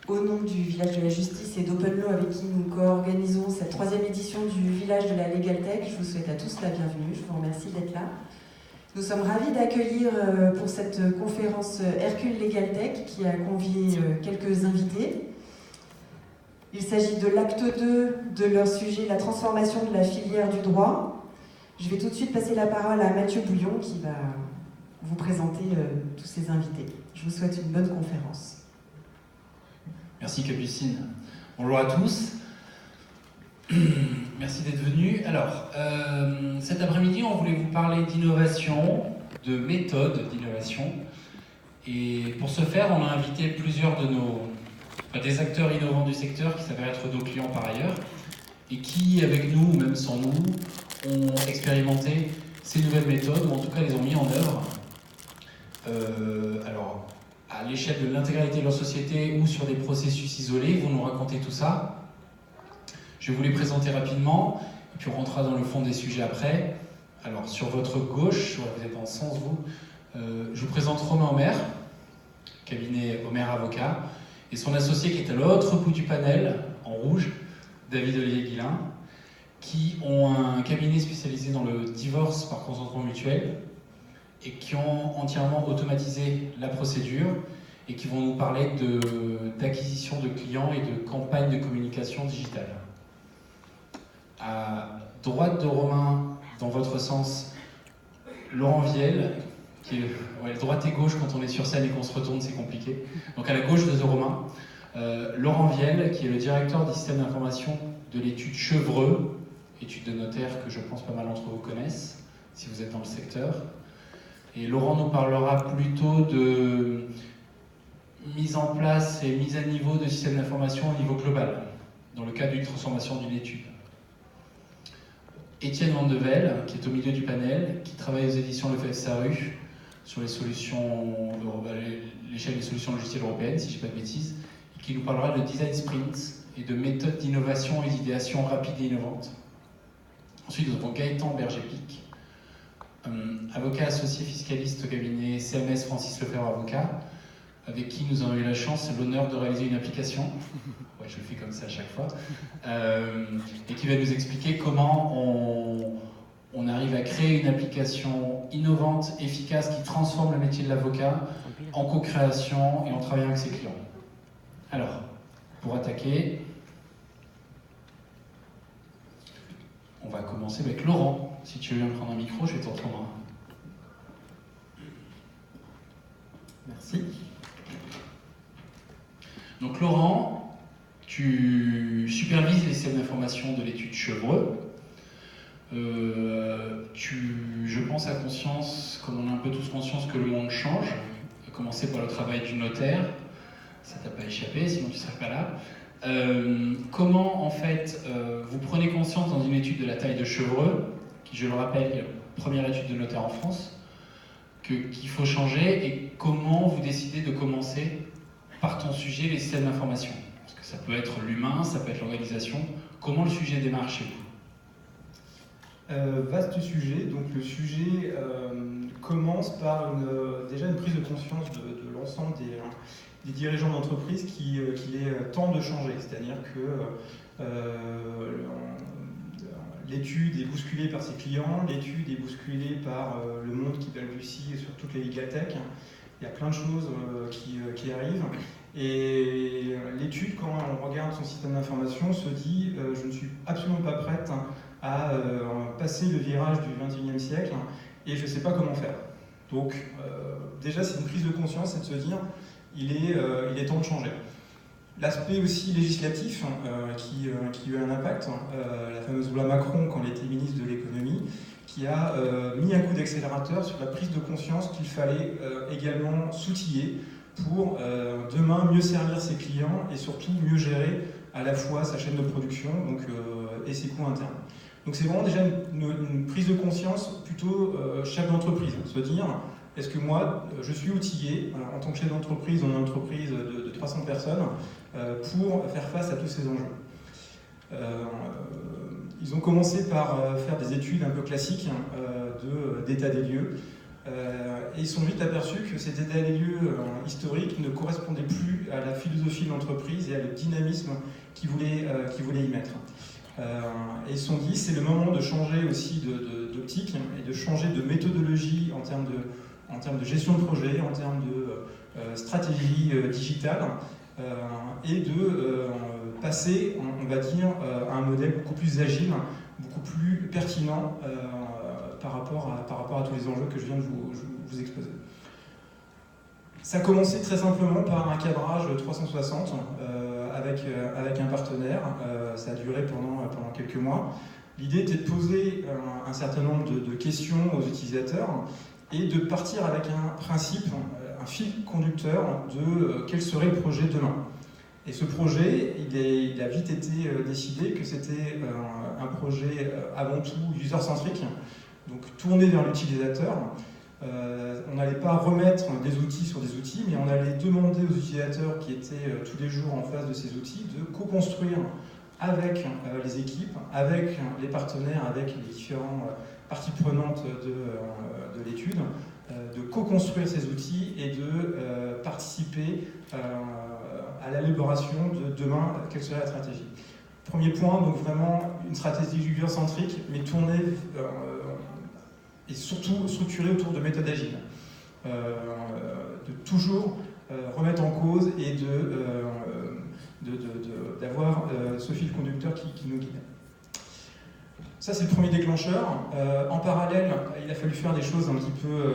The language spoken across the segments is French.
Au nom du Village de la Justice et d'Open Law avec qui nous co-organisons cette 3e édition du Village de la Legal Tech, je vous souhaite à tous la bienvenue, je vous remercie d'être là. Nous sommes ravis d'accueillir pour cette conférence Hercule Legal Tech qui a convié quelques invités. Il s'agit de l'acte 2 de leur sujet, la transformation de la filière du droit. Je vais tout de suite passer la parole à Mathieu Bouillon qui va vous présenter tous ces invités. Je vous souhaite une bonne conférence. Merci Capucine. Bonjour à tous. Merci d'être venus. Alors, cet après-midi, on voulait vous parler d'innovation, de méthodes d'innovation. Et pour ce faire, on a invité plusieurs de des acteurs innovants du secteur qui s'avèrent être nos clients par ailleurs et qui, avec nous ou même sans nous, ont expérimenté ces nouvelles méthodes ou en tout cas les ont mis en œuvre. Alors, à l'échelle de l'intégralité de leur société ou sur des processus isolés, ils vont nous raconter tout ça. Je vais vous les présenter rapidement, et puis on rentrera dans le fond des sujets après. Alors, sur votre gauche, vous êtes en sens, je vous présente Romain Omer, cabinet Omer Avocat, et son associé qui est à l'autre bout du panel, en rouge, David Olivier-Guillain, qui ont un cabinet spécialisé dans le divorce par consentement mutuel, et qui ont entièrement automatisé la procédure et qui vont nous parler d'acquisition de clients et de campagne de communication digitale. À droite de Romain, dans votre sens, Laurent Viel, qui est droite et gauche quand on est sur scène et qu'on se retourne, c'est compliqué. Donc à la gauche de Romain, Laurent Viel, qui est le directeur du système d'information de l'étude Chevreux, étude de notaire que je pense pas mal d'entre vous connaissent, si vous êtes dans le secteur. Et Laurent nous parlera plutôt de mise en place et mise à niveau de systèmes d'information au niveau global, dans le cadre d'une transformation d'une étude. Étienne Vandevel, qui est au milieu du panel, qui travaille aux éditions Lefebvre Sarru sur les solutions, l'échelle des solutions logicielles européennes, si je ne dis pas de bêtises, et qui nous parlera de design sprint et de méthodes d'innovation et d'idéation rapide et innovante. Ensuite, nous avons Gaëtan Berger-Pic, avocat associé fiscaliste au cabinet CMS Francis Lefebvre Avocat, avec qui nous avons eu la chance et l'honneur de réaliser une application, ouais, je le fais comme ça à chaque fois, et qui va nous expliquer comment on arrive à créer une application innovante, efficace, qui transforme le métier de l'avocat en co-création et en travaillant avec ses clients. Alors, pour attaquer, on va commencer avec Laurent. Si tu veux bien prendre un micro, je vais t'en prendre un. Merci. Donc Laurent, tu supervises les systèmes d'information de l'étude Chevreux. Je pense à conscience, comme on a un peu tous conscience, que le monde change, à commencer par le travail du notaire. Ça t'a pas échappé, sinon tu serais pas là. Comment en fait vous prenez conscience dans une étude de la taille de Chevreux, qui je le rappelle est la première étude de notaire en France, qu'il faut changer, et comment vous décidez de commencer par ton sujet les systèmes d'information? Parce que ça peut être l'humain, ça peut être l'organisation. Comment le sujet démarre chez vous? Vaste sujet, donc le sujet commence par déjà une prise de conscience de l'ensemble des dirigeants d'entreprise qu'il est temps de changer, c'est-à-dire que l'étude est bousculée par ses clients, l'étude est bousculée par le monde qui balbutie sur toutes les legal tech. Il y a plein de choses qui arrivent. Et l'étude, quand on regarde son système d'information, se dit je ne suis absolument pas prête à passer le virage du XXIe siècle et je ne sais pas comment faire. Donc déjà c'est une prise de conscience, c'est de se dire il est temps de changer. L'aspect aussi législatif qui a eu un impact, la fameuse loi Macron quand elle était ministre de l'économie, qui a mis un coup d'accélérateur sur la prise de conscience qu'il fallait également s'outiller pour demain mieux servir ses clients et surtout mieux gérer à la fois sa chaîne de production et ses coûts internes. Donc c'est vraiment déjà une prise de conscience plutôt chef d'entreprise, se dire est-ce que moi je suis outillé en tant que chef d'entreprise dans une entreprise de 300 personnes pour faire face à tous ces enjeux. Ils ont commencé par faire des études un peu classiques d'état des lieux. Et ils sont vite aperçus que ces états des lieux historiques ne correspondaient plus à la philosophie de l'entreprise et à le dynamisme qu'ils voulaient y mettre. Et ils se sont dit, c'est le moment de changer aussi d'optique et de changer de méthodologie en termes de gestion de projet, en termes de stratégie digitale, et de passer, on va dire, à un modèle beaucoup plus agile, beaucoup plus pertinent par rapport à tous les enjeux que je viens de vous exposer. Ça a commencé très simplement par un cadrage 360 avec un partenaire. Ça a duré pendant quelques mois. L'idée était de poser un certain nombre de questions aux utilisateurs et de partir avec un principe, un fil conducteur de quel serait le projet demain. Et ce projet, il a vite été décidé que c'était un projet avant tout user-centrique, donc tourné vers l'utilisateur. On n'allait pas remettre des outils sur des outils, mais on allait demander aux utilisateurs qui étaient tous les jours en face de ces outils de co-construire avec les équipes, avec les partenaires, avec les différentes parties prenantes de l'étude, de co-construire ces outils et de participer à l'élaboration de demain, quelle serait la stratégie. Premier point, donc vraiment une stratégie user-centrique, mais tournée et surtout structurée autour de méthodes agiles. De toujours remettre en cause et d'avoir ce fil conducteur qui nous guide. Ça, c'est le premier déclencheur. En parallèle, il a fallu faire des choses un petit peu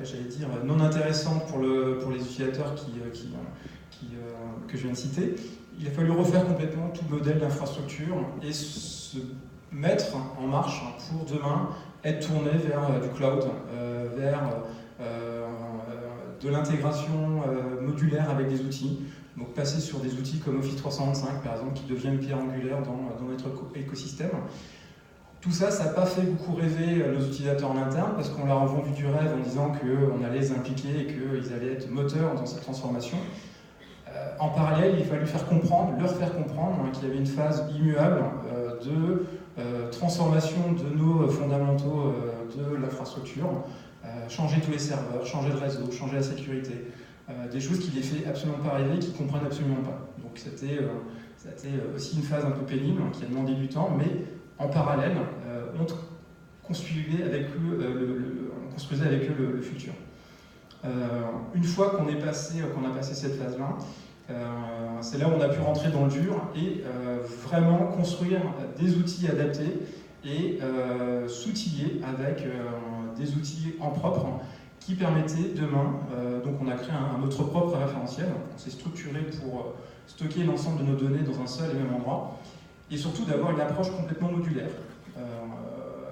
j'allais dire, non intéressantes pour les utilisateurs que je viens de citer. Il a fallu refaire complètement tout le modèle d'infrastructure et se mettre en marche pour demain être tourné vers du cloud, vers de l'intégration modulaire avec des outils. Donc passer sur des outils comme Office 365 par exemple qui deviennent pierre angulaire dans notre écosystème. Tout ça, ça n'a pas fait beaucoup rêver nos utilisateurs en interne parce qu'on leur a vendu du rêve en disant qu'on allait les impliquer et qu'ils allaient être moteurs dans cette transformation. En parallèle, il fallait leur faire comprendre qu'il y avait une phase immuable de transformation de nos fondamentaux de l'infrastructure, changer tous les serveurs, changer le réseau, changer la sécurité, des choses qui les fait absolument pas rêver, qu'ils comprennent absolument pas. Donc c'était aussi une phase un peu pénible qui a demandé du temps, mais en parallèle, on construisait avec eux le futur. Une fois qu'on a passé cette phase-là, c'est là où on a pu rentrer dans le dur et vraiment construire des outils adaptés et s'outiller avec des outils en propre qui permettaient demain, donc on a créé notre propre référentiel, on s'est structuré pour stocker l'ensemble de nos données dans un seul et même endroit, et surtout d'avoir une approche complètement modulaire,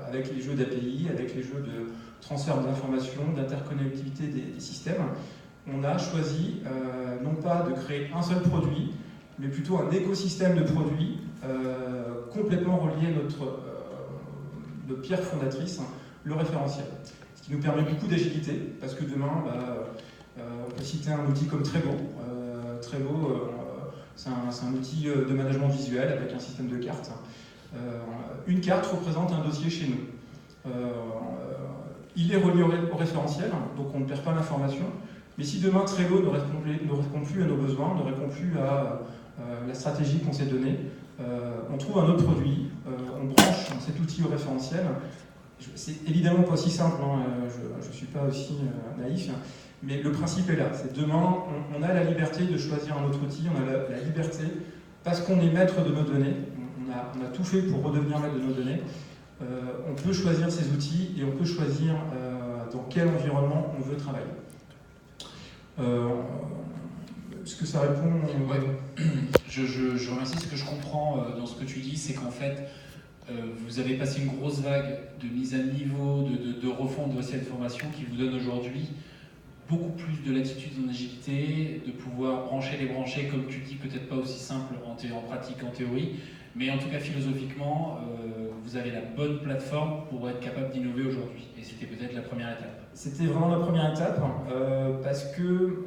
avec les jeux d'API, avec les jeux de transfert d'informations, d'interconnectivité des systèmes. On a choisi non pas de créer un seul produit, mais plutôt un écosystème de produits complètement relié à notre pierre fondatrice, le référentiel. Ce qui nous permet beaucoup d'agilité, parce que demain, on peut citer un outil comme Trello. Trello, c'est un outil de management visuel avec un système de cartes. Une carte représente un dossier chez nous. Il est relié au référentiel, donc on ne perd pas l'information. Mais si demain Trello ne répond plus à nos besoins, ne répond plus à la stratégie qu'on s'est donnée, on trouve un autre produit, on branche cet outil au référentiel. C'est évidemment pas aussi simple, hein, je ne suis pas aussi naïf, mais le principe est là. C'est demain, on a la liberté de choisir un autre outil, on a la liberté, parce qu'on est maître de nos données, on a tout fait pour redevenir maître de nos données, on peut choisir ces outils et on peut choisir dans quel environnement on veut travailler. Est-ce que ça répond Ouais. Je remercie. Ce que je comprends dans ce que tu dis, c'est qu'en fait, vous avez passé une grosse vague de mise à niveau, de refonte de votre système de formation qui vous donne aujourd'hui beaucoup plus de latitude en agilité, de pouvoir brancher les branchés, comme tu dis, peut-être pas aussi simple en pratique, en théorie, mais en tout cas philosophiquement, vous avez la bonne plateforme pour être capable d'innover aujourd'hui. Et c'était peut-être la première étape. C'était vraiment la première étape, parce que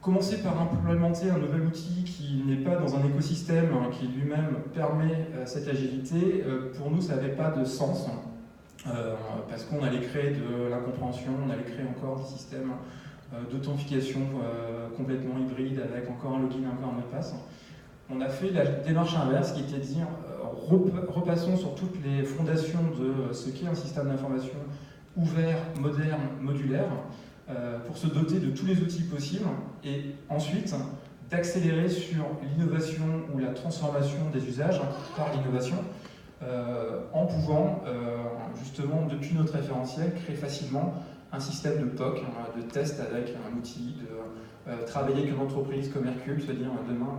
commencer par implémenter un nouvel outil qui n'est pas dans un écosystème qui lui-même permet cette agilité, pour nous ça n'avait pas de sens, parce qu'on allait créer de l'incompréhension, on allait créer encore des systèmes d'authentification complètement hybrides avec encore un login, encore un mot de passe. On a fait la démarche inverse qui était de dire repassons sur toutes les fondations de ce qu'est un système d'information ouvert, moderne, modulaire, pour se doter de tous les outils possibles et ensuite d'accélérer sur l'innovation ou la transformation des usages par l'innovation en pouvant justement depuis notre référentiel créer facilement un système de POC, de test avec un outil, de travailler avec une entreprise comme Hercule, se dire demain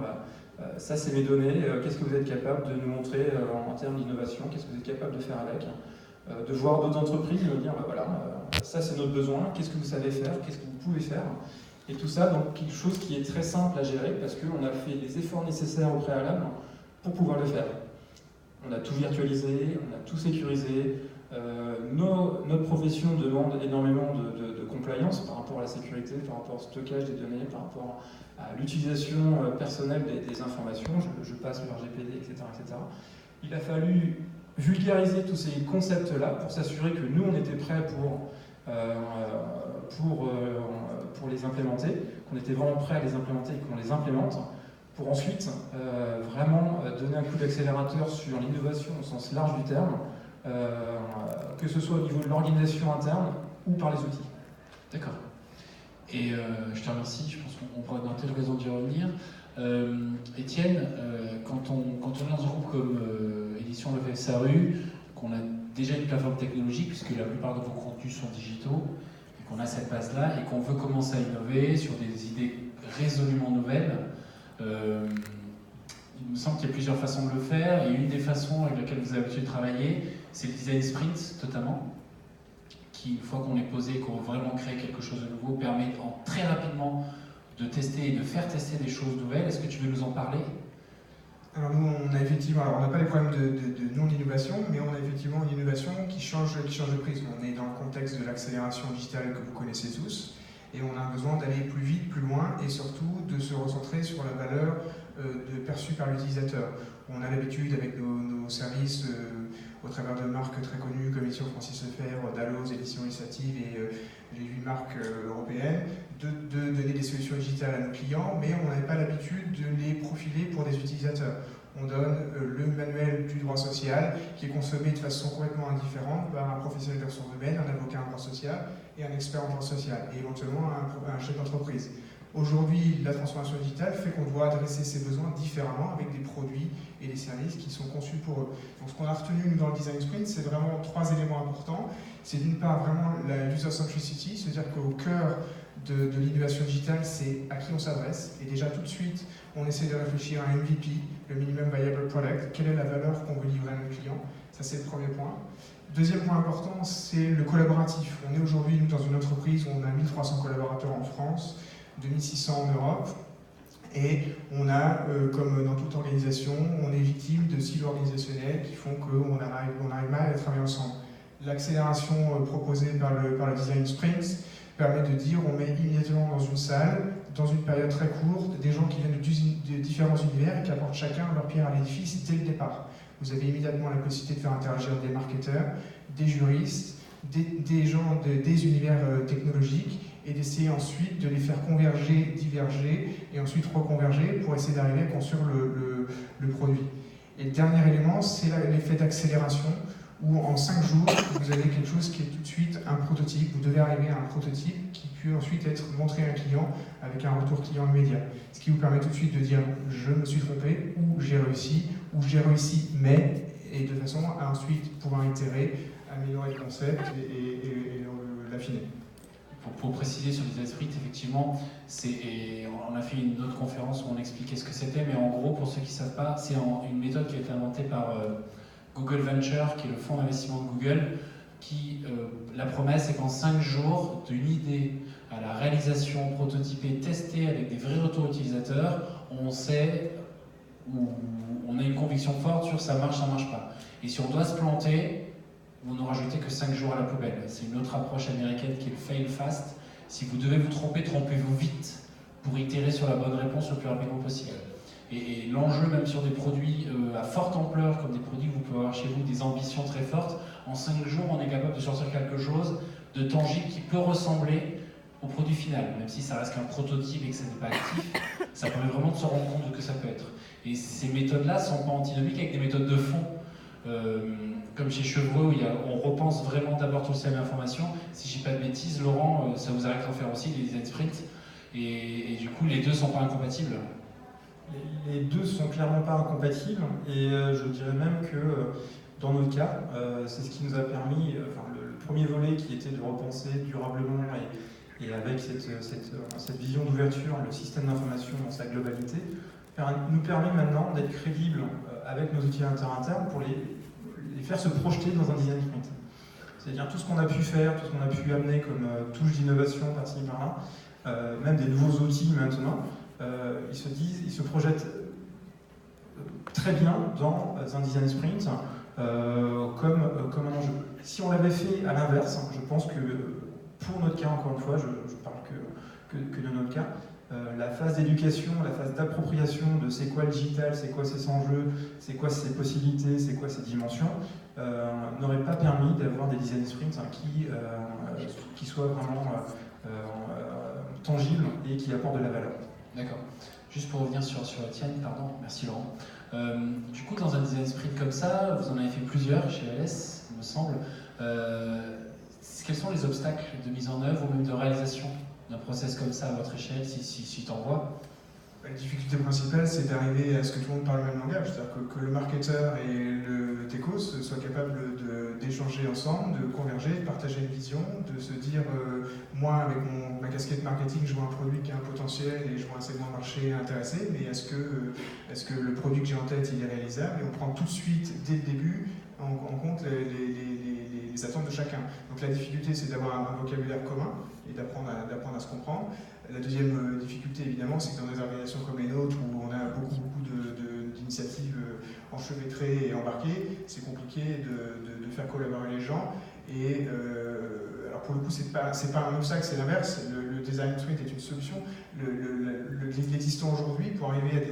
ça c'est mes données, qu'est-ce que vous êtes capable de nous montrer en termes d'innovation, qu'est-ce que vous êtes capable de faire avec, de voir d'autres entreprises et de dire voilà, ça c'est notre besoin, qu'est-ce que vous savez faire, qu'est-ce que vous pouvez faire, et tout ça donc quelque chose qui est très simple à gérer parce qu'on a fait les efforts nécessaires au préalable pour pouvoir le faire. On a tout virtualisé, on a tout sécurisé, notre profession demande énormément de compliance par rapport à la sécurité, par rapport au stockage des données, par rapport à l'utilisation personnelle des informations, je passe le RGPD, etc., etc. Il a fallu vulgariser tous ces concepts-là pour s'assurer que nous, on était prêts pour les implémenter, qu'on était vraiment prêts à les implémenter et qu'on les implémente, pour ensuite vraiment donner un coup d'accélérateur sur l'innovation au sens large du terme, que ce soit au niveau de l'organisation interne ou par les outils. D'accord. Et je te remercie, je pense qu'on pourra avoir peut-être raison d'y revenir. Étienne, quand on est dans un groupe comme Édition Le FSARU, qu'on a déjà une plateforme technologique, puisque la plupart de vos contenus sont digitaux, et qu'on a cette base-là, et qu'on veut commencer à innover sur des idées résolument nouvelles, il me semble qu'il y a plusieurs façons de le faire, et une des façons avec lesquelles vous avez l'habitude de travailler, c'est le design sprint, notamment, qui, une fois qu'on est posé et qu'on veut vraiment créer quelque chose de nouveau, permet très rapidement de tester et de faire tester des choses nouvelles. Est-ce que tu veux nous en parler ? Alors nous, on a effectivement, on n'a pas les problèmes de non-innovation, mais on a effectivement une innovation qui change de prisme. On est dans le contexte de l'accélération digitale que vous connaissez tous, et on a besoin d'aller plus vite, plus loin, et surtout de se recentrer sur la valeur perçue par l'utilisateur. On a l'habitude avec nos services, au travers de marques très connues comme Édition Francis Lefebvre, Dalloz, Édition Initiative et les 8 marques européennes, de donner des solutions digitales à nos clients, mais on n'avait pas l'habitude de les profiler pour des utilisateurs. On donne le manuel du droit social qui est consommé de façon complètement indifférente par un professionnel de ressources humaines, un avocat en droit social et un expert en droit social, et éventuellement un chef d'entreprise. Aujourd'hui, la transformation digitale fait qu'on doit adresser ces besoins différemment avec des produits et des services qui sont conçus pour eux. Donc ce qu'on a retenu nous, dans le Design Sprint, c'est vraiment 3 éléments importants. C'est d'une part vraiment la user centricity, c'est-à-dire qu'au cœur de l'innovation digitale, c'est à qui on s'adresse. Et déjà tout de suite, on essaie de réfléchir à un MVP, le Minimum Viable Product. Quelle est la valeur qu'on veut livrer à nos clients? Ça, c'est le premier point. Deuxième point important, c'est le collaboratif. On est aujourd'hui, nous, dans une entreprise où on a 1300 collaborateurs en France, 2600 en Europe, et on a, comme dans toute organisation, on est victime de silos organisationnels qui font qu'on arrive mal à travailler ensemble. L'accélération proposée par le Design Sprint permet de dire on met immédiatement dans une salle, dans une période très courte, des gens qui viennent de différents univers et qui apportent chacun leur pierre à l'édifice dès le départ. Vous avez immédiatement la possibilité de faire interagir des marketeurs, des juristes, des gens des univers technologiques, et d'essayer ensuite de les faire converger, diverger, et ensuite reconverger pour essayer d'arriver à construire le produit. Et le dernier élément, c'est l'effet d'accélération, où en 5 jours, vous avez quelque chose qui est tout de suite un prototype. Vous devez arriver à un prototype qui peut ensuite être montré à un client avec un retour client immédiat. Ce qui vous permet tout de suite de dire « je me suis trompé » ou « j'ai réussi » mais, et de façon à ensuite pouvoir itérer, améliorer le concept et l'affiner. Pour préciser sur le Design Sprint, effectivement, on a fait une autre conférence où on expliquait ce que c'était, mais en gros, pour ceux qui ne savent pas, c'est une méthode qui a été inventée par Google Venture, qui est le fonds d'investissement de Google, la promesse est qu'en 5 jours, d'une idée à la réalisation prototypée, testée avec des vrais retours utilisateurs, on sait, où on a une conviction forte sur ça marche pas. Et si on doit se planter, vous n'en rajoutez que 5 jours à la poubelle. C'est une autre approche américaine qui est le fail fast. Si vous devez vous tromper, trompez-vous vite pour itérer sur la bonne réponse le plus rapidement possible. Et l'enjeu, même sur des produits à forte ampleur, comme des produits que vous pouvez avoir chez vous, des ambitions très fortes, en 5 jours, on est capable de sortir quelque chose de tangible qui peut ressembler au produit final, même si ça reste qu'un prototype et que ça n'est pas actif, ça permet vraiment de se rendre compte de ce que ça peut être. Et ces méthodes-là ne sont pas antinomiques avec des méthodes de fond, comme chez Chevreux, où on repense vraiment d'abord tout le système d'information. Si je ne dis pas de bêtises, Laurent, ça vous arrive d'en faire aussi, des design sprints, et du coup, les deux ne sont pas incompatibles. Les deux ne sont clairement pas incompatibles, et je dirais même que dans notre cas, c'est ce qui nous a permis, le premier volet qui était de repenser durablement et avec cette vision d'ouverture, le système d'information dans sa globalité, nous permet maintenant d'être crédibles avec nos outils internes pour les faire se projeter dans un design sprint. C'est-à-dire tout ce qu'on a pu faire, tout ce qu'on a pu amener comme touche d'innovation par-ci par-là, même des nouveaux outils maintenant, ils se projettent très bien dans un design sprint comme un enjeu. Si on l'avait fait à l'inverse, je pense que pour notre cas, encore une fois, je parle que de notre cas, la phase d'éducation, la phase d'appropriation de c'est quoi le digital, c'est quoi ses enjeux, c'est quoi ses possibilités, c'est quoi ses dimensions, n'aurait pas permis d'avoir des design sprints qui soient vraiment tangibles et qui apportent de la valeur. D'accord. Juste pour revenir sur la tienne, pardon, merci Laurent. Du coup, dans un design sprint comme ça, vous en avez fait plusieurs chez LS, il me semble. Quels sont les obstacles de mise en œuvre ou même de réalisation d'un process comme ça à votre échelle, si tu en vois? La difficulté principale, c'est d'arriver à ce que tout le monde parle le même langage, c'est-à-dire que le marketeur et le techos soient capables d'échanger ensemble, de converger, de partager une vision, de se dire moi, avec ma casquette marketing, je vois un produit qui a un potentiel et je vois un segment marché intéressé, mais est-ce que le produit que j'ai en tête, il est réalisable? Et on prend tout de suite, dès le début, en compte les attentes de chacun. Donc la difficulté, c'est d'avoir un vocabulaire commun et d'apprendre à se comprendre. La deuxième difficulté, évidemment, c'est que dans des organisations comme les nôtres, où on a beaucoup d'initiatives enchevêtrées et embarquées, c'est compliqué de faire collaborer les gens. Et alors pour le coup, c'est pas un obstacle, c'est l'inverse. Le design sprint est une solution. L'existant aujourd'hui, pour arriver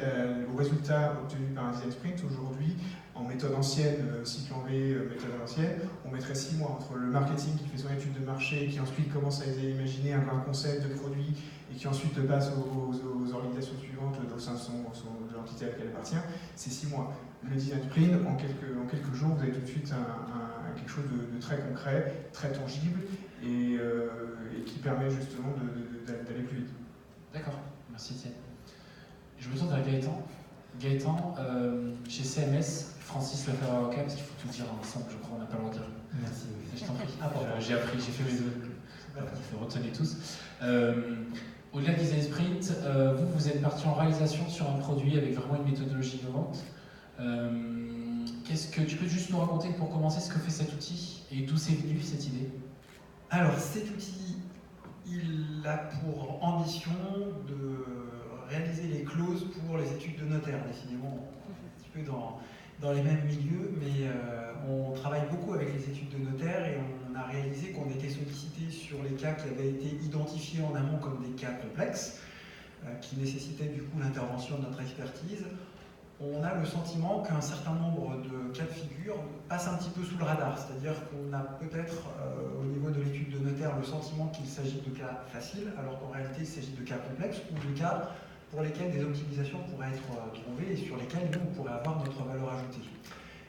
au résultat obtenu par un design sprint, aujourd'hui, en méthode ancienne, cycle en V, méthode à l'ancienne, on mettrait 6 mois entre le marketing qui fait son étude de marché, qui ensuite commence à imaginer un concept de produit et qui ensuite passe aux organisations suivantes au sein de l'entité à laquelle elle appartient, c'est 6 mois. Le design sprint, en quelques jours, vous avez tout de suite quelque chose de très concret, très tangible et qui permet justement d'aller plus vite. D'accord, merci Étienne. Je me tourne vers Gaëtan. Gaëtan, chez CMS, Francis Lefebvre-Avocat, parce qu'il faut tout dire ensemble, je crois, on n'a pas le droit de dire. Merci. Je t'en prie. J'ai appris, j'ai fait mes deux. Retenez tous. Au-delà du design sprint, vous êtes parti en réalisation sur un produit avec vraiment une méthodologie innovante. Qu'est-ce que tu peux juste nous raconter pour commencer ce que fait cet outil et d'où c'est venu cette idée? Alors cet outil, il a pour ambition de réaliser les clauses pour les études de notaire. Décidément, on est un petit peu dans les mêmes milieux, mais on travaille beaucoup avec les études de notaire et on a réalisé qu'on était sollicité sur les cas qui avaient été identifiés en amont comme des cas complexes, qui nécessitaient du coup l'intervention de notre expertise. On a le sentiment qu'un certain nombre de cas de figure passent un petit peu sous le radar, c'est-à-dire qu'on a peut-être au niveau de l'étude de notaire le sentiment qu'il s'agit de cas faciles, alors qu'en réalité il s'agit de cas complexes ou de cas pour lesquels des optimisations pourraient être trouvées et sur lesquels nous on pourrait avoir notre valeur ajoutée.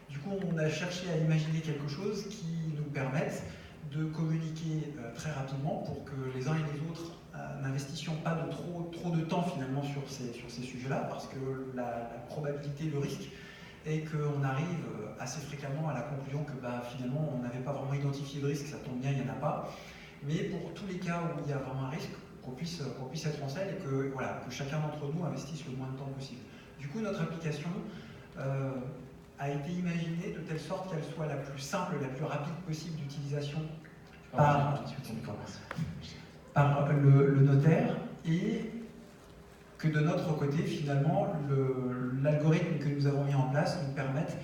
Du coup on a cherché à imaginer quelque chose qui nous permette de communiquer très rapidement pour que les uns et les autres n'investissions pas de trop de temps finalement sur ces sujets-là, parce que la probabilité, le risque est qu'on arrive assez fréquemment à la conclusion que finalement on n'avait pas vraiment identifié de risque, ça tombe bien, il n'y en a pas, mais pour tous les cas où il y a vraiment un risque, qu'on puisse être en selle et que chacun d'entre nous investisse le moins de temps possible. Du coup notre application a été imaginée de telle sorte qu'elle soit la plus simple, la plus rapide possible d'utilisation par le notaire, et que de notre côté, finalement, l'algorithme que nous avons mis en place nous permette,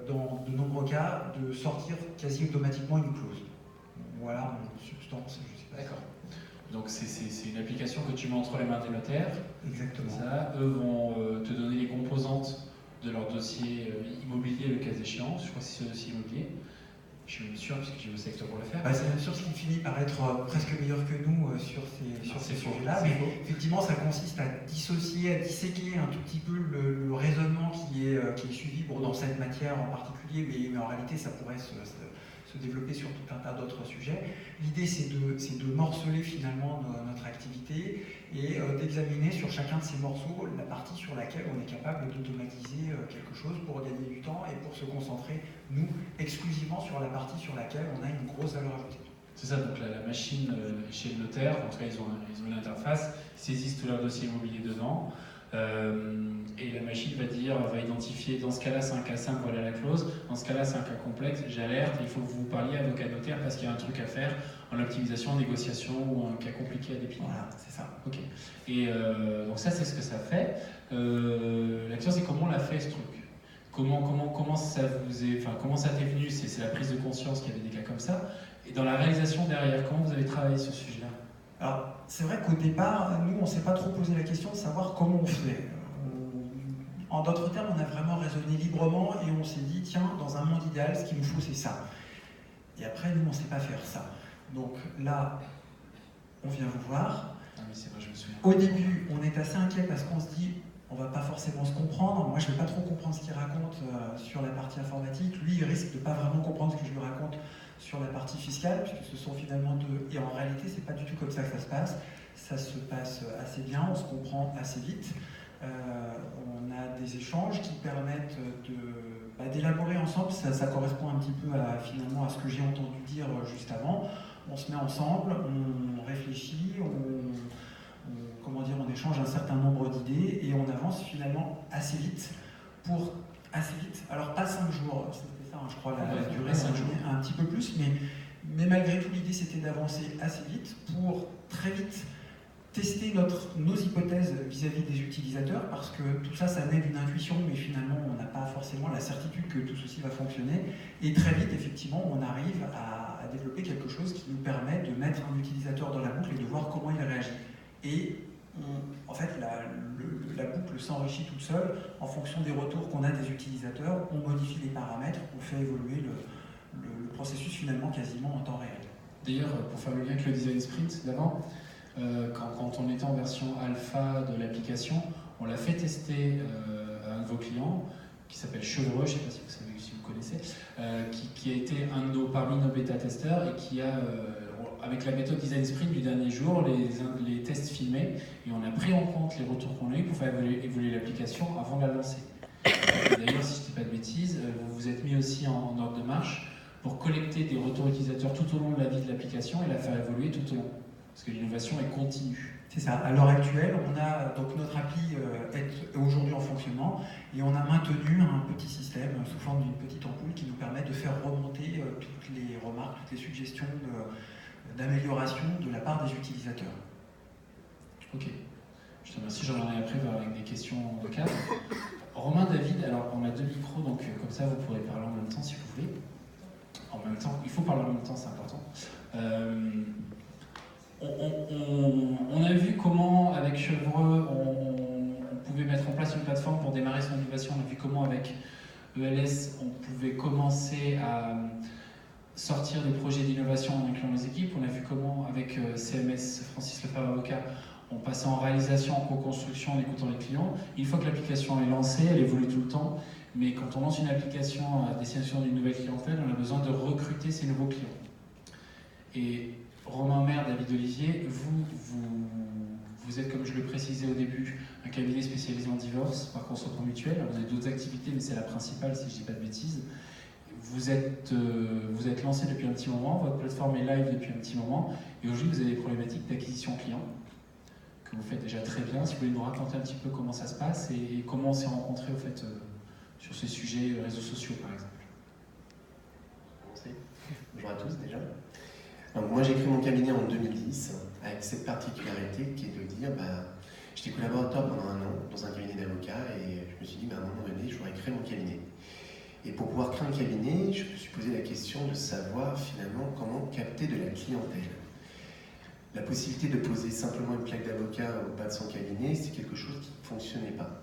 dans de nombreux cas, de sortir quasi automatiquement une clause. Voilà en substance, je sais pas. D'accord. Donc c'est une application que tu mets entre les mains des notaires. Exactement. Ça, eux vont te donner les composantes de leur dossier immobilier, le cas échéant. Je crois que c'est ce dossier immobilier. Je suis même sûr, puisque j'ai bossé avec toi pour le faire. Bah, c'est une source qui finit par être presque meilleure que nous sur ces sujets-là. Mais effectivement, ça consiste à dissocier, à disséquer un tout petit peu le raisonnement qui est suivi dans cette matière en particulier, mais en réalité, ça pourrait se développer sur tout un tas d'autres sujets. L'idée, c'est de morceler finalement notre activité et d'examiner sur chacun de ces morceaux la partie sur laquelle on est capable d'automatiser quelque chose pour gagner du temps et pour se concentrer, nous, exclusivement sur la partie sur laquelle on a une grosse valeur ajoutée. C'est ça, donc la machine chez le notaire, en tout cas ils ont une interface, ils saisissent tout leur dossier immobilier dedans, et la machine va identifier, dans ce cas-là c'est un cas simple, voilà la clause, dans ce cas-là c'est un cas complexe, j'alerte, il faut que vous parliez à avocat notaire parce qu'il y a un truc à faire en optimisation, en négociation ou un cas compliqué à définir. Voilà, c'est ça. Ok. Et donc ça c'est ce que ça fait. La question c'est comment on l'a fait ce truc. Comment ça comment ça t'est venu, c'est la prise de conscience qu'il y avait des cas comme ça. Et dans la réalisation derrière, comment vous avez travaillé sur ce sujet-là? Alors, c'est vrai qu'au départ, nous, on ne s'est pas trop posé la question de savoir comment on fait. En d'autres termes, on a vraiment raisonné librement et on s'est dit, tiens, dans un monde idéal, ce qu'il nous faut, c'est ça. Et après, nous, on ne sait pas faire ça. Donc là, on vient vous voir. Ah oui, c'est vrai, je me souviens. Au début, on est assez inquiet parce qu'on se dit, on va pas forcément se comprendre. Moi, je vais pas trop comprendre ce qu'il raconte sur la partie informatique. Lui, il risque de pas vraiment comprendre ce que je lui raconte sur la partie fiscale, puisque ce sont finalement deux. Et en réalité, c'est pas du tout comme ça que ça se passe. Ça se passe assez bien, on se comprend assez vite. On a des échanges qui permettent d'élaborer ensemble. Ça correspond un petit peu finalement à ce que j'ai entendu dire juste avant. On se met ensemble, on réfléchit, on échange un certain nombre d'idées et on avance finalement assez vite. Alors pas 5 jours, c'était ça, je crois, la durée, 5 jours, un petit peu plus, mais malgré tout, l'idée c'était d'avancer assez vite pour très vite tester nos hypothèses vis-à-vis des utilisateurs, parce que tout ça, ça naît d'une intuition, mais finalement, on n'a pas forcément la certitude que tout ceci va fonctionner. Et très vite, effectivement, on arrive à développer quelque chose qui nous permet de mettre un utilisateur dans la boucle et de voir comment il réagit. Et en fait, la boucle s'enrichit toute seule en fonction des retours qu'on a des utilisateurs. On modifie les paramètres, on fait évoluer le processus finalement quasiment en temps réel. D'ailleurs, pour faire le lien avec le design sprint d'avant, quand on était en version alpha de l'application, on l'a fait tester à un de vos clients qui s'appelle Chevreux, je ne sais pas si vous connaissez, qui a été parmi nos bêta-testeurs et qui a, avec la méthode design sprint du dernier jour, les tests filmés, et on a pris en compte les retours qu'on a eu pour faire évoluer l'application avant de la lancer. D'ailleurs, si je ne dis pas de bêtises, vous vous êtes mis aussi en ordre de marche pour collecter des retours utilisateurs tout au long de la vie de l'application et la faire évoluer tout au long. Parce que l'innovation est continue. C'est ça. À l'heure actuelle, donc notre appli est aujourd'hui en fonctionnement et on a maintenu un petit système sous forme d'une petite ampoule qui nous permet de faire remonter toutes les remarques, toutes les suggestions d'amélioration de la part des utilisateurs. Ok. Je te remercie. J'en ai après avec des questions de cadre. Romain, David, alors on a 2 micros, donc comme ça vous pourrez parler en même temps si vous voulez. En même temps, il faut parler en même temps, c'est important. On a vu comment, avec Chevreux, on pouvait mettre en place une plateforme pour démarrer son innovation. On a vu comment, avec ELS, on pouvait commencer à sortir des projets d'innovation en incluant les équipes. On a vu comment, avec CMS, Francis Lefebvre Avocat, on passait en réalisation, en co-construction, en écoutant les clients. Une fois que l'application est lancée, elle évolue tout le temps. Mais quand on lance une application à destination d'une nouvelle clientèle, on a besoin de recruter ces nouveaux clients. Et Romain Maire, David Olivier, vous êtes, comme je le précisais au début, un cabinet spécialisé en divorce, par consentement mutuel. Vous avez d'autres activités, mais c'est la principale, si je ne dis pas de bêtises. Vous êtes lancé depuis un petit moment, votre plateforme est live depuis un petit moment, et aujourd'hui vous avez des problématiques d'acquisition client, que vous faites déjà très bien. Si vous voulez nous raconter un petit peu comment ça se passe, et comment on s'est rencontrés au fait, sur ces sujets réseaux sociaux, par exemple. Bonjour à tous déjà. Donc, moi j'ai créé mon cabinet en 2010 avec cette particularité qui est de dire j'étais collaborateur pendant 1 an dans un cabinet d'avocats et je me suis dit à un moment donné je voudrais créer mon cabinet. Et pour pouvoir créer un cabinet, je me suis posé la question de savoir finalement comment capter de la clientèle. la possibilité de poser simplement une plaque d'avocat au bas de son cabinet, c'est quelque chose qui ne fonctionnait pas.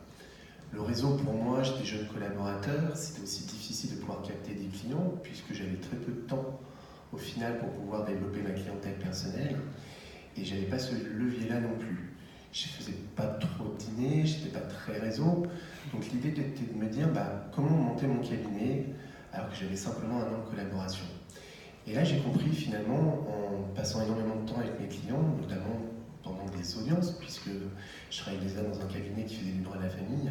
Le réseau, pour moi, j'étais jeune collaborateur, c'était aussi difficile de pouvoir capter des clients, puisque j'avais très peu de temps, au final, pour pouvoir développer ma clientèle personnelle, et j'avais pas ce levier-là non plus. Je ne faisais pas trop de dîners, je n'étais pas très réseau, donc l'idée était de me dire, comment monter mon cabinet, alors que j'avais simplement un an de collaboration. Et là, j'ai compris, finalement, en passant énormément de temps avec mes clients, notamment pendant des audiences, puisque je travaillais déjà dans un cabinet qui faisait du droit de la famille,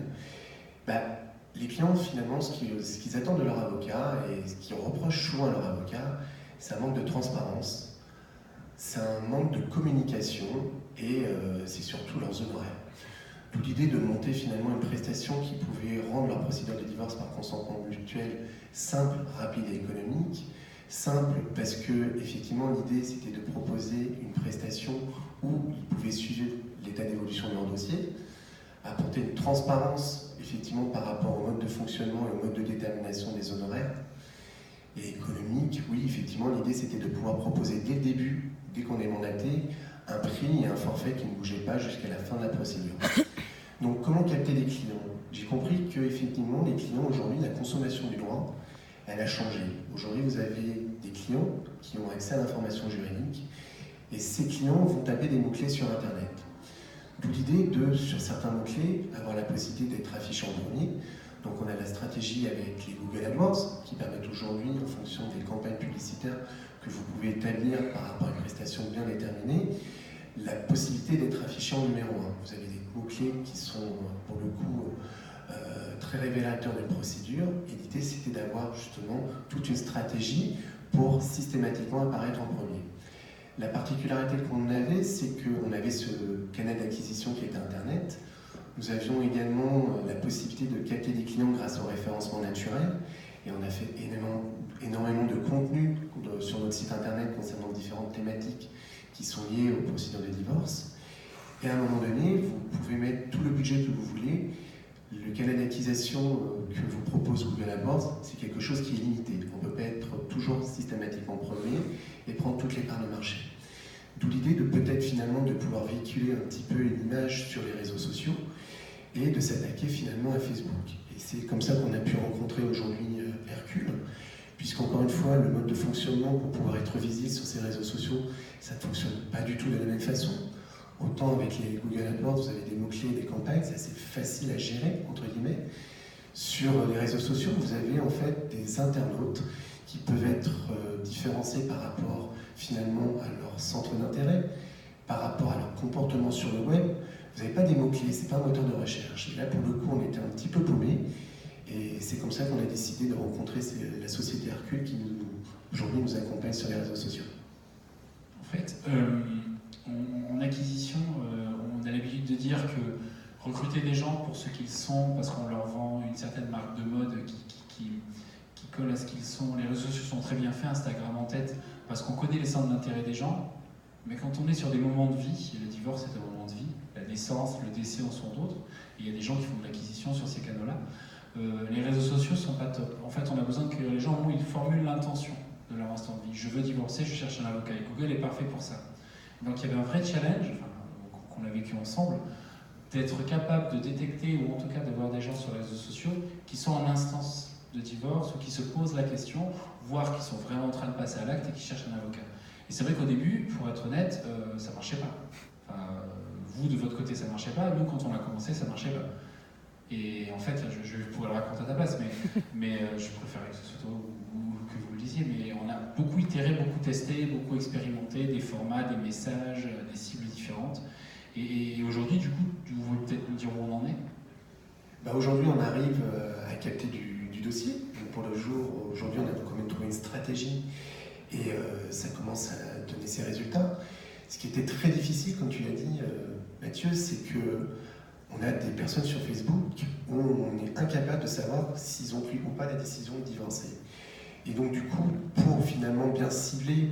les clients, finalement, ce qu'ils attendent de leur avocat et ce qu'ils reprochent souvent à leur avocat, c'est un manque de transparence, c'est un manque de communication et c'est surtout leurs honoraires. D'où l'idée de monter finalement une prestation qui pouvait rendre leur procédure de divorce par consentement mutuel simple, rapide et économique. Simple parce que, effectivement, l'idée c'était de proposer une prestation où ils pouvaient suivre l'état d'évolution de leur dossier, apporter une transparence, effectivement, par rapport au mode de fonctionnement et au mode de détermination des honoraires. Et économique, oui, effectivement, l'idée c'était de pouvoir proposer dès le début, dès qu'on est mandaté, un prix et un forfait qui ne bougeait pas jusqu'à la fin de la procédure. Donc, comment capter les clients? J'ai compris que, effectivement, les clients, aujourd'hui, la consommation du droit, elle a changé. Aujourd'hui, vous avez des clients qui ont accès à l'information juridique et ces clients vont taper des mots-clés sur Internet. D'où l'idée de, sur certains mots-clés, avoir la possibilité d'être affiché en premier. Donc on a la stratégie avec les Google AdWords qui permettent aujourd'hui, en fonction des campagnes publicitaires que vous pouvez établir par rapport à une prestation bien déterminée, la possibilité d'être affiché en numéro 1. Vous avez des mots-clés qui sont, pour le coup, très révélateur d'une procédure, et l'idée c'était d'avoir justement toute une stratégie pour systématiquement apparaître en premier. La particularité qu'on avait, c'est qu'on avait ce canal d'acquisition qui était Internet. Nous avions également la possibilité de capter des clients grâce au référencement naturel, et on a fait énormément de contenu sur notre site Internet concernant différentes thématiques qui sont liées aux procédures de divorce. Et à un moment donné, vous pouvez mettre tout le budget que vous voulez. Le canal d'acquisition que vous propose Google AdWords, c'est quelque chose qui est limité. On ne peut pas être toujours systématiquement premier et prendre toutes les parts de marché. D'où l'idée de peut-être finalement de pouvoir véhiculer un petit peu une image sur les réseaux sociaux et de s'attaquer finalement à Facebook. Et c'est comme ça qu'on a pu rencontrer aujourd'hui Hercule, puisqu'encore une fois, le mode de fonctionnement pour pouvoir être visible sur ces réseaux sociaux, ça ne fonctionne pas du tout de la même façon. Autant avec les Google AdWords, vous avez des mots-clés, des campagnes, c'est assez facile à gérer, entre guillemets. Sur les réseaux sociaux, vous avez en fait des internautes qui peuvent être différenciés par rapport finalement à leur centre d'intérêt, par rapport à leur comportement sur le web. Vous n'avez pas des mots-clés, c'est pas un moteur de recherche. Et là, pour le coup, on était un petit peu paumé. Et c'est comme ça qu'on a décidé de rencontrer la société Hercule qui aujourd'hui nous accompagne sur les réseaux sociaux. En fait, en acquisition, on a l'habitude de dire que recruter des gens pour ce qu'ils sont, parce qu'on leur vend une certaine marque de mode qui colle à ce qu'ils sont. Les réseaux sociaux sont très bien faits, Instagram en tête, parce qu'on connaît les centres d'intérêt des gens. Mais quand on est sur des moments de vie, et le divorce est un moment de vie, la naissance, le décès en sont d'autres, et il y a des gens qui font de l'acquisition sur ces canaux-là, les réseaux sociaux sont pas top. En fait, on a besoin que les gens ils formulent l'intention de leur instant de vie. Je veux divorcer, je cherche un avocat, et Google est parfait pour ça. Donc il y avait un vrai challenge, qu'on a vécu ensemble, d'être capable de détecter, ou en tout cas d'avoir des gens sur les réseaux sociaux qui sont en instance de divorce, ou qui se posent la question, voire qui sont vraiment en train de passer à l'acte et qui cherchent un avocat. Et c'est vrai qu'au début, pour être honnête, ça marchait pas. Enfin, vous, de votre côté, ça marchait pas. Nous, quand on a commencé, ça marchait pas. Et en fait, je pourrais le raconter à ta place, mais je préférais que ce soit toi ou que vous le disiez, mais on a beaucoup itéré, beaucoup testé, beaucoup expérimenté, des formats, des messages, des cibles différentes. Et aujourd'hui, du coup, vous voulez peut-être nous dire où on en est? Aujourd'hui, on arrive à capter du dossier. Donc pour le jour, aujourd'hui, on a quand même trouvé une stratégie et ça commence à donner ses résultats. Ce qui était très difficile, comme tu l'as dit, Mathieu, c'est que on a des personnes sur Facebook où on est incapable de savoir s'ils ont pris ou pas la décision de divorcer. Et donc du coup, pour finalement bien cibler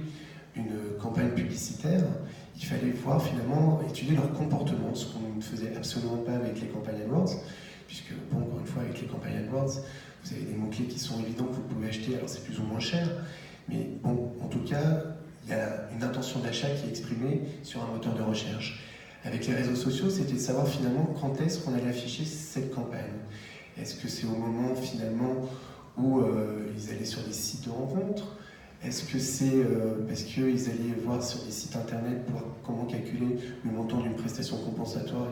une campagne publicitaire, il fallait voir finalement, étudier leur comportement, ce qu'on ne faisait absolument pas avec les campagnes AdWords, puisque, bon, encore une fois, avec les campagnes AdWords, vous avez des mots-clés qui sont évidents que vous pouvez acheter, alors c'est plus ou moins cher, mais bon, en tout cas, il y a une intention d'achat qui est exprimée sur un moteur de recherche. Avec les réseaux sociaux, c'était de savoir finalement quand est-ce qu'on allait afficher cette campagne. Est-ce que c'est au moment finalement où ils allaient sur des sites de rencontres? Est-ce que c'est parce qu'ils allaient voir sur des sites internet pour comment calculer le montant d'une prestation compensatoire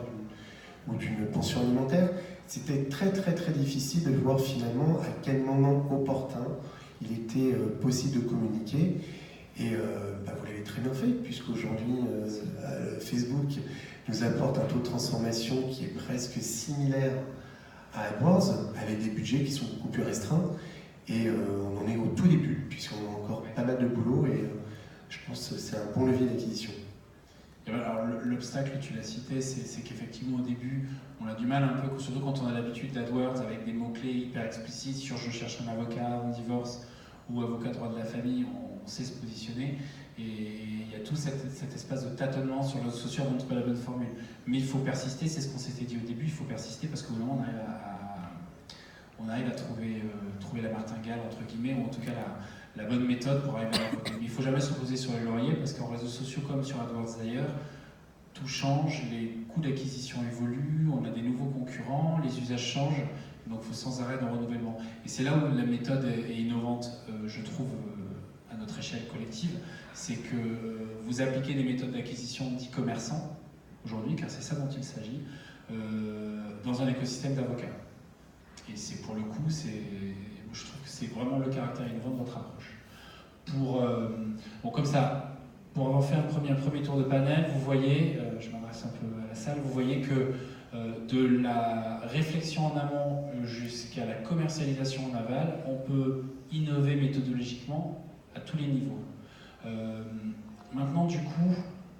ou d'une pension alimentaire? C'était très très très difficile de voir finalement à quel moment opportun il était possible de communiquer. Et vous l'avez très bien fait, puisqu'aujourd'hui Facebook nous apporte un taux de transformation qui est presque similaire à AdWords, avec des budgets qui sont beaucoup plus restreints. Et on en est au tout début, puisqu'on a encore pas mal de boulot, et je pense que c'est un bon levier d'acquisition. Alors, l'obstacle, tu l'as cité, c'est qu'effectivement au début, on a du mal un peu, surtout quand on a l'habitude d'AdWords avec des mots-clés hyper explicites sur je cherche un avocat, un divorce ou avocat droit de la famille, on sait se positionner. Et il y a tout cet espace de tâtonnement sur les réseaux sociaux avant de trouver la bonne formule. Mais il faut persister, c'est ce qu'on s'était dit au début, il faut persister parce qu'au moment on arrive à trouver la martingale, entre guillemets, ou en tout cas la bonne méthode pour arriver à la bonne. Mais il ne faut jamais se reposer sur les lauriers parce qu'en réseaux sociaux comme sur AdWords d'ailleurs, tout change, les coûts d'acquisition évoluent, on a des nouveaux concurrents, les usages changent, donc il faut sans arrêt d'un renouvellement. Et c'est là où la méthode est innovante, je trouve, à notre échelle collective, c'est que vous appliquez des méthodes d'acquisition d'e-commerçants, aujourd'hui, car c'est ça dont il s'agit, dans un écosystème d'avocats. Et c'est pour le coup, je trouve que c'est vraiment le caractère innovant de votre approche. Comme ça, pour avoir fait un premier tour de panel, vous voyez, je m'adresse un peu à la salle, vous voyez que de la réflexion en amont jusqu'à la commercialisation en aval, on peut innover méthodologiquement à tous les niveaux. Maintenant, du coup,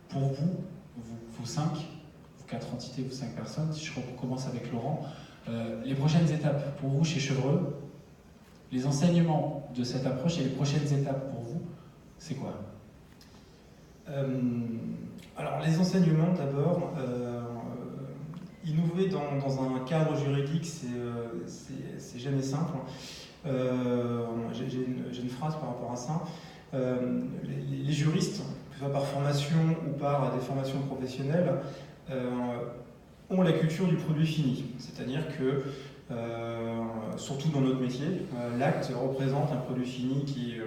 pour vous 5, vous 4 entités, vous 5 personnes, si je recommence avec Laurent, les prochaines étapes pour vous chez Chevreux, les enseignements de cette approche et les prochaines étapes pour vous, c'est quoi? Alors les enseignements d'abord, innover dans un cadre juridique, c'est jamais simple. J'ai une phrase par rapport à ça. Les juristes, que ce soit par formation ou par des formations professionnelles, ont la culture du produit fini. C'est-à-dire que, surtout dans notre métier, l'acte représente un produit fini qui est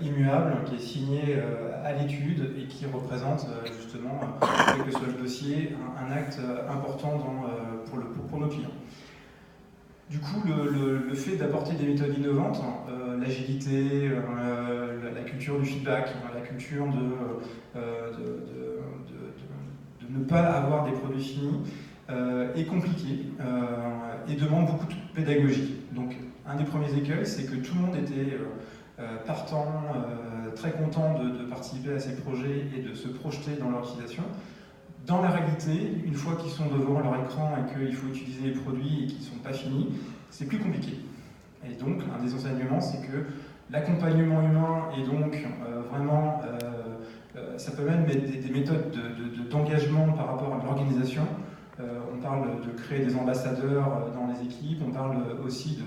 immuable, qui est signé à l'étude et qui représente justement, quel que soit le dossier, un acte important pour nos clients. Du coup, le fait d'apporter des méthodes innovantes, l'agilité, la culture du feedback, la culture de ne pas avoir des produits finis, est compliqué et demande beaucoup de pédagogie. Donc, un des premiers écueils, c'est que tout le monde était partant, très content de participer à ces projets et de se projeter dans leur utilisation. Dans la réalité, une fois qu'ils sont devant leur écran et qu'il faut utiliser les produits et qu'ils ne sont pas finis, c'est plus compliqué. Et donc, un des enseignements, c'est que l'accompagnement humain et donc vraiment, ça peut même mettre des méthodes d'engagement par rapport à l'organisation. On parle de créer des ambassadeurs dans les équipes, on parle aussi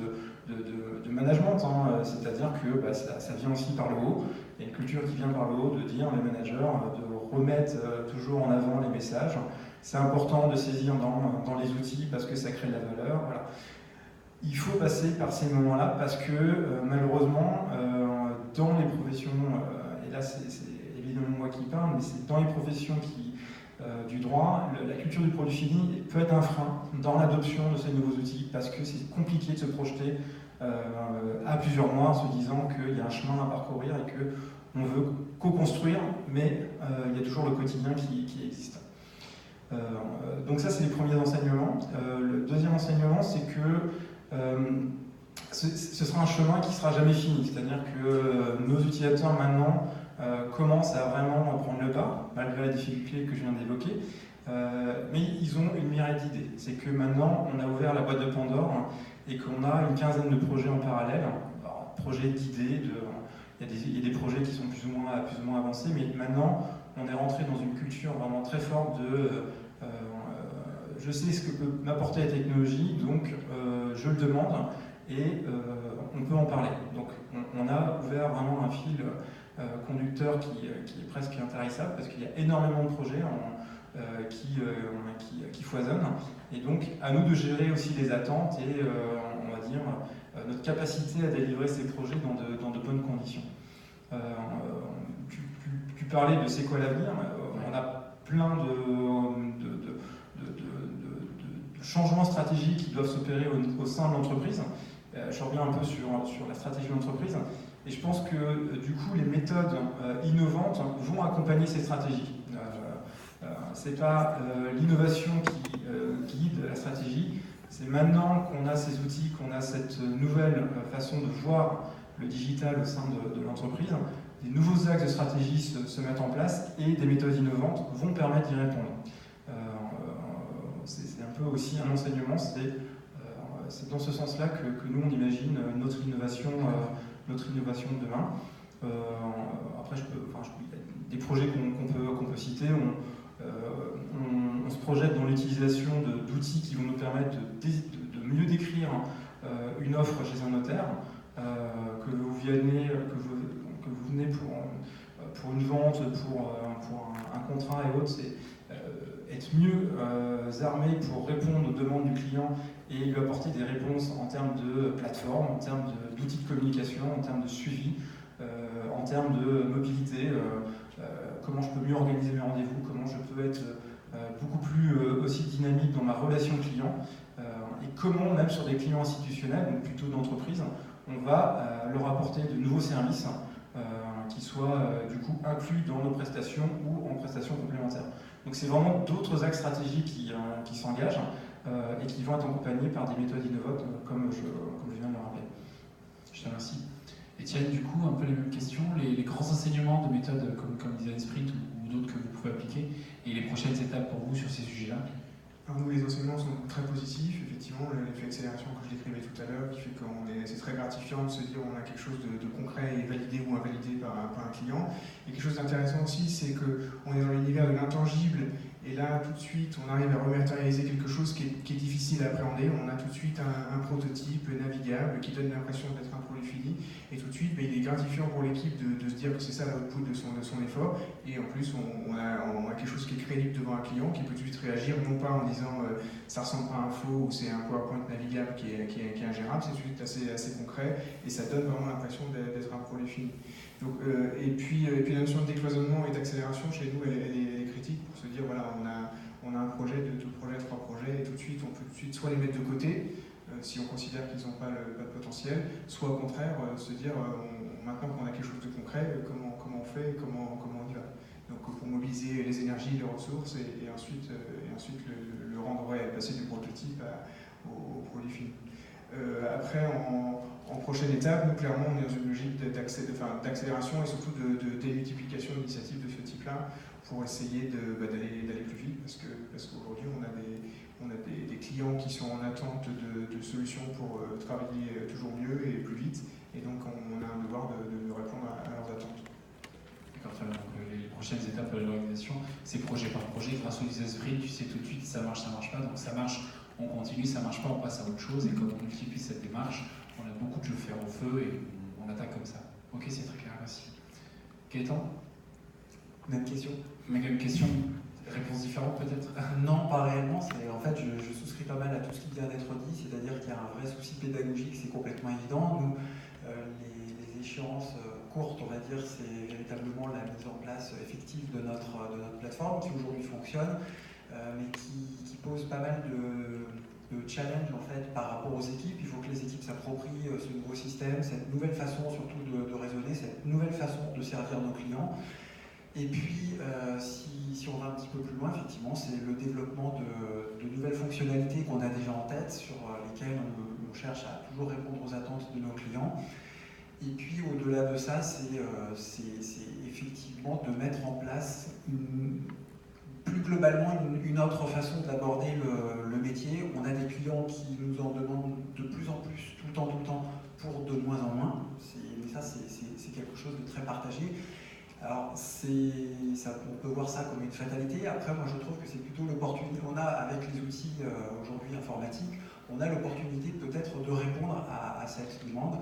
de management, hein, c'est-à-dire que ça vient aussi par le haut. Il y a une culture qui vient par le haut de dire les managers, de remettre toujours en avant les messages. C'est important de saisir dans les outils parce que ça crée de la valeur. Voilà. Il faut passer par ces moments-là parce que malheureusement, dans les professions, et là c'est évidemment moi qui parle, mais c'est dans les professions du droit, la culture du produit fini peut être un frein dans l'adoption de ces nouveaux outils parce que c'est compliqué de se projeter à plusieurs mois en se disant qu'il y a un chemin à parcourir et qu'on veut co-construire, mais il y a toujours le quotidien qui existe. Donc ça, c'est les premiers enseignements. Le deuxième enseignement, c'est que ce sera un chemin qui ne sera jamais fini, c'est-à-dire que nos utilisateurs maintenant commencent à vraiment prendre le pas, malgré les difficultés que je viens d'évoquer, mais ils ont une myriade d'idées. C'est que maintenant, on a ouvert la boîte de Pandore et qu'on a une quinzaine de projets en parallèle, projets d'idées, il y a des projets qui sont plus ou moins avancés, mais maintenant, on est rentré dans une culture vraiment très forte de je sais ce que peut m'apporter la technologie, donc je le demande et on peut en parler. Donc on a ouvert vraiment un fil conducteur qui est presque intarissable parce qu'il y a énormément de projets qui foisonnent. Et donc, à nous de gérer aussi les attentes et, on va dire, notre capacité à délivrer ces projets dans de bonnes conditions. Tu parlais de c'est quoi l'avenir. On a plein de changements stratégiques qui doivent s'opérer au sein de l'entreprise. Je reviens un peu sur la stratégie de l'entreprise. Et je pense que du coup, les méthodes innovantes vont accompagner ces stratégies. C'est pas l'innovation qui guide la stratégie, c'est maintenant qu'on a ces outils, qu'on a cette nouvelle façon de voir le digital au sein de l'entreprise, des nouveaux axes de stratégie se mettent en place et des méthodes innovantes vont permettre d'y répondre. C'est un peu aussi un enseignement, c'est dans ce sens-là que nous on imagine notre innovation de demain. Après, des projets qu'on peut citer, on se projette dans l'utilisation d'outils qui vont nous permettre de mieux décrire une offre chez un notaire, que vous venez pour une vente, pour un contrat et autres, c'est être mieux armé pour répondre aux demandes du client et lui apporter des réponses en termes de plateforme, en termes d'outils de communication, en termes de suivi, en termes de mobilité, comment je peux mieux organiser mes rendez-vous, comment je peux être beaucoup plus aussi dynamique dans ma relation client, et comment même sur des clients institutionnels, donc plutôt d'entreprise, on va leur apporter de nouveaux services qui soient du coup inclus dans nos prestations ou en prestations complémentaires. Donc c'est vraiment d'autres axes stratégiques qui s'engagent et qui vont être accompagnés par des méthodes innovantes comme je viens de le rappeler. Je te remercie. Étienne, du coup, un peu les mêmes questions, les grands enseignements de méthodes comme Design Sprint ou d'autres que vous pouvez appliquer et les prochaines étapes pour vous sur ces sujets-là. Alors nous, les enseignements sont très positifs, effectivement, l'effet accélération que je décrivais tout à l'heure, qui fait que c'est très gratifiant de se dire on a quelque chose de concret et validé ou invalidé par un client. Et quelque chose d'intéressant aussi, c'est qu'on est dans l'univers de l'intangible, et là, tout de suite, on arrive à rematérialiser quelque chose qui est difficile à appréhender. On a tout de suite un prototype navigable qui donne l'impression d'être un produit fini, et tout de suite, il est gratifiant pour l'équipe de se dire que c'est ça l'output de son effort, et en plus, on a quelque chose qui est crédible devant un client, qui peut tout de suite réagir, non pas en disant ça ressemble pas à un faux ou c'est un PowerPoint navigable qui est ingérable, c'est tout de suite assez concret et ça donne vraiment l'impression d'être un produit fini. Donc, et puis la notion de décloisonnement et d'accélération chez nous elle est critique pour se dire voilà on a un projet, 2 projets, 3 projets et tout de suite on peut tout de suite soit les mettre de côté si on considère qu'ils n'ont pas de potentiel, soit au contraire se dire maintenant qu'on a quelque chose de concret, comment on fait et comment on y va. Donc pour mobiliser les énergies, les ressources et ensuite le rendre, passer du prototype au produit fini. Après, en prochaine étape, nous clairement on est dans une logique d'accélération et surtout de démultiplication d'initiatives de ce type-là pour essayer d'aller plus vite parce qu'aujourd'hui on a des clients qui sont en attente de solutions pour travailler toujours mieux et plus vite et donc on a un devoir de répondre à leurs attentes. D'accord, très bien. Donc, les prochaines étapes de l'organisation, c'est projet par projet, grâce au design sprint, tu sais tout de suite si ça marche pas, donc ça marche, on continue, ça marche pas, on passe à autre chose, et comme on multiplie cette démarche, on a beaucoup de jeux fer au feu et on attaque comme ça. Ok, c'est très clair, merci. Gaëtan ? Même question. Même question, réponse différente peut-être ? Non, pas réellement. En fait, je souscris pas mal à tout ce qui vient d'être dit, c'est-à-dire qu'il y a un vrai souci pédagogique, c'est complètement évident. Nous, les échéances courtes, on va dire, c'est véritablement la mise en place effective de notre plateforme qui aujourd'hui fonctionne, mais qui pose pas mal de challenge en fait par rapport aux équipes. Il faut que les équipes s'approprient ce nouveau système, cette nouvelle façon surtout de raisonner, cette nouvelle façon de servir nos clients. Et puis, si on va un petit peu plus loin, effectivement, c'est le développement de nouvelles fonctionnalités qu'on a déjà en tête, sur lesquelles on cherche à toujours répondre aux attentes de nos clients. Et puis, au-delà de ça, c'est effectivement de mettre en place plus globalement une autre façon d'aborder le métier. On a des clients qui nous en demandent de plus en plus, tout le temps, pour de moins en moins. Mais ça, c'est quelque chose de très partagé. Alors, on peut voir ça comme une fatalité. Après, moi, je trouve que c'est plutôt l'opportunité. On a, avec les outils aujourd'hui informatiques, on a l'opportunité peut-être de répondre à cette demande.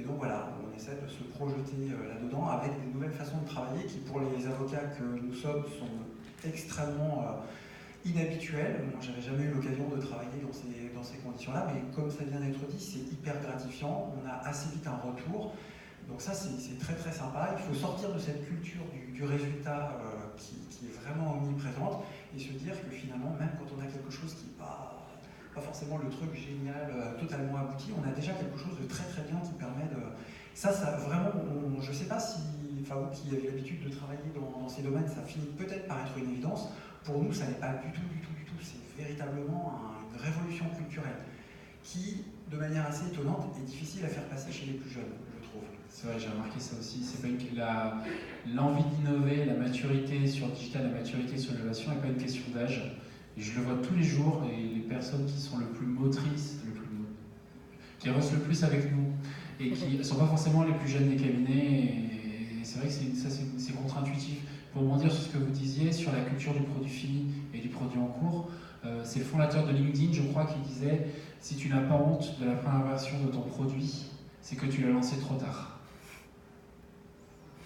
Et donc voilà, on essaie de se projeter là-dedans avec des nouvelles façons de travailler qui, pour les avocats que nous sommes, sont extrêmement inhabituelles. Moi, j'avais jamais eu l'occasion de travailler dans ces conditions-là, mais comme ça vient d'être dit, c'est hyper gratifiant. On a assez vite un retour. Donc ça, c'est très très sympa. Il faut sortir de cette culture du résultat qui est vraiment omniprésente et se dire que finalement, même quand on a quelque chose qui n'est pas forcément le truc génial, totalement abouti, on a déjà quelque chose de très très bien qui permet de... Ça vraiment, je ne sais pas si, enfin vous qui avez l'habitude de travailler dans ces domaines, ça finit peut-être par être une évidence. Pour nous, ça n'est pas du tout. C'est véritablement une révolution culturelle qui, de manière assez étonnante, est difficile à faire passer chez les plus jeunes, je trouve. C'est vrai, j'ai remarqué ça aussi. C'est pas l'envie d'innover, la maturité sur le digital, la maturité sur l'innovation n'est pas une question d'âge. Et je le vois tous les jours, et les personnes qui sont le plus motrices, qui avancent le plus avec nous, et qui ne sont pas forcément les plus jeunes des cabinets, et c'est vrai que c'est contre-intuitif. Pour rebondir sur ce que vous disiez, sur la culture du produit fini et du produit en cours, c'est le fondateur de LinkedIn, je crois, qui disait « Si tu n'as pas honte de la première version de ton produit, c'est que tu l'as lancé trop tard. »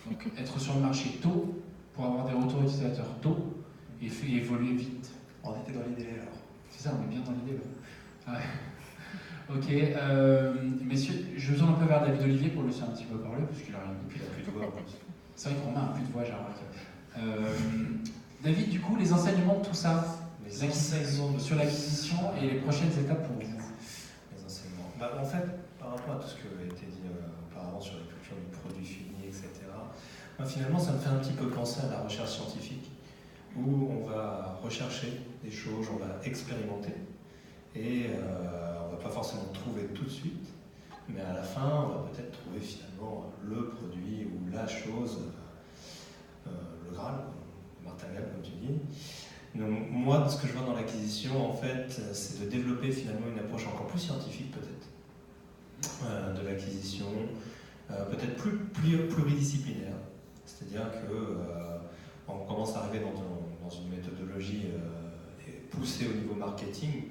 Donc être sur le marché tôt, pour avoir des retours utilisateurs tôt, et fait évoluer vite. On était dans les délais alors. C'est ça, on est bien dans l'idée. Ouais. Ok, messieurs, je me tourne un peu vers David Olivier pour le laisser un petit peu parler, parce qu'il a rien dit. Puis il a plus de voix. C'est vrai qu'on a un plus de voix, j'ai remarqué. David, du coup, les enseignements de tout ça, sur l'acquisition et les prochaines étapes pour vous. Les enseignements. En fait, par rapport à tout ce qui a été dit auparavant sur la culture du produit fini, etc., moi, finalement, ça me fait un petit peu penser à la recherche scientifique, où on va rechercher des choses, on va expérimenter, et on ne va pas forcément trouver tout de suite, mais à la fin, on va peut-être trouver finalement le produit ou la chose, le Graal, le martingale, comme tu dis. Donc, moi, ce que je vois dans l'acquisition, en fait, c'est de développer finalement une approche encore plus scientifique, peut-être, de l'acquisition, peut-être plus pluridisciplinaire. C'est-à-dire qu'on commence à arriver dans une méthodologie poussée au niveau marketing,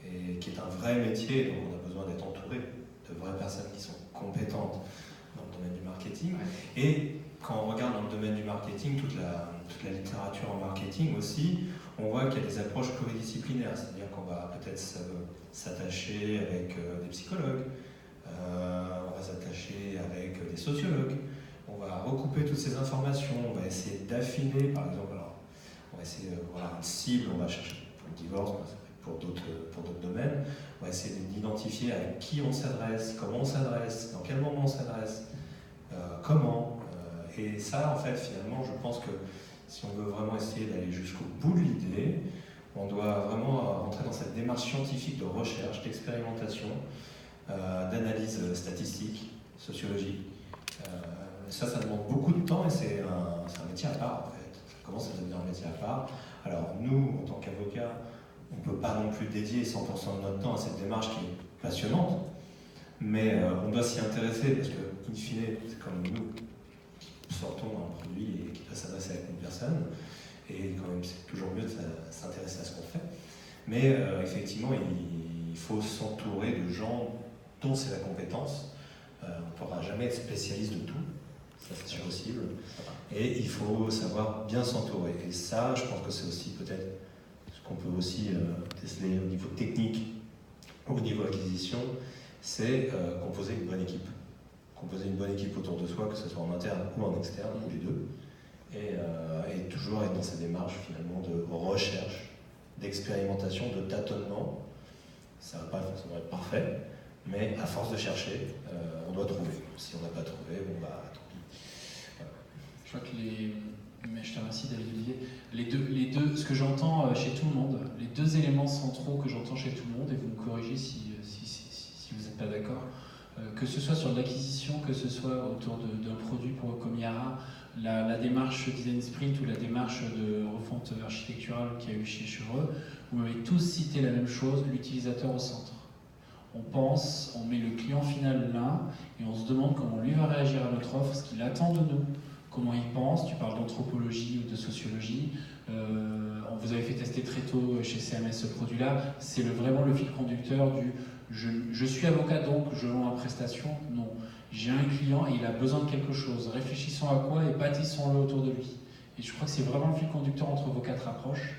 et qui est un vrai métier, donc on a besoin d'être entouré de vraies personnes qui sont compétentes dans le domaine du marketing. Et quand on regarde dans le domaine du marketing, toute la littérature en marketing aussi, on voit qu'il y a des approches pluridisciplinaires, c'est-à-dire qu'on va peut-être s'attacher avec des psychologues, on va s'attacher avec des sociologues, on va recouper toutes ces informations, on va essayer d'affiner, par exemple, on va essayer une cible, on va chercher pour le divorce, pour d'autres domaines, on va essayer d'identifier à qui on s'adresse, comment on s'adresse, dans quel moment on s'adresse, comment. Et ça, en fait, finalement, je pense que si on veut vraiment essayer d'aller jusqu'au bout de l'idée, on doit vraiment rentrer dans cette démarche scientifique de recherche, d'expérimentation, d'analyse statistique, sociologique. Ça demande beaucoup de temps et c'est un métier à part, en fait. Ça commence à devenir un métier à part. Alors nous, en tant qu'avocats, on ne peut pas non plus dédier 100% de notre temps à cette démarche qui est passionnante, mais on doit s'y intéresser parce que, in fine, c'est comme nous qui sortons un produit et qui doit s'adresser à une personne, et quand même c'est toujours mieux de s'intéresser à ce qu'on fait. Mais effectivement, il faut s'entourer de gens dont c'est la compétence. On ne pourra jamais être spécialiste de tout, ça c'est impossible. Et il faut savoir bien s'entourer. Et ça, je pense que c'est aussi peut-être ce qu'on peut aussi déceler au niveau technique, au niveau acquisition, c'est composer une bonne équipe. Composer une bonne équipe autour de soi, que ce soit en interne ou en externe, ou les deux. Et toujours être dans cette démarche finalement de recherche, d'expérimentation, de tâtonnement. Ça ne va pas forcément être parfait, mais à force de chercher, on doit trouver. Si on n'a pas trouvé, bon bah tant pis. Voilà. Je crois que mais je te remercie David Olivier. Les deux, ce que j'entends chez tout le monde, les deux éléments centraux que j'entends chez tout le monde, et vous me corrigez si vous n'êtes pas d'accord, que ce soit sur l'acquisition, que ce soit autour d'un produit comme Yara, la démarche Design Sprint ou la démarche de refonte architecturale qu'il y a eu chez Chevreux, vous m'avez tous cité la même chose, l'utilisateur au centre. On pense, on met le client final là, et on se demande comment lui va réagir à notre offre, ce qu'il attend de nous, comment ils pensent. Tu parles d'anthropologie ou de sociologie. Vous avez fait tester très tôt chez CMS ce produit-là. C'est vraiment le fil conducteur du je suis avocat donc je vends ma prestation. Non, j'ai un client et il a besoin de quelque chose. Réfléchissons à quoi et bâtissons-le autour de lui. Et je crois que c'est vraiment le fil conducteur entre vos 4 approches.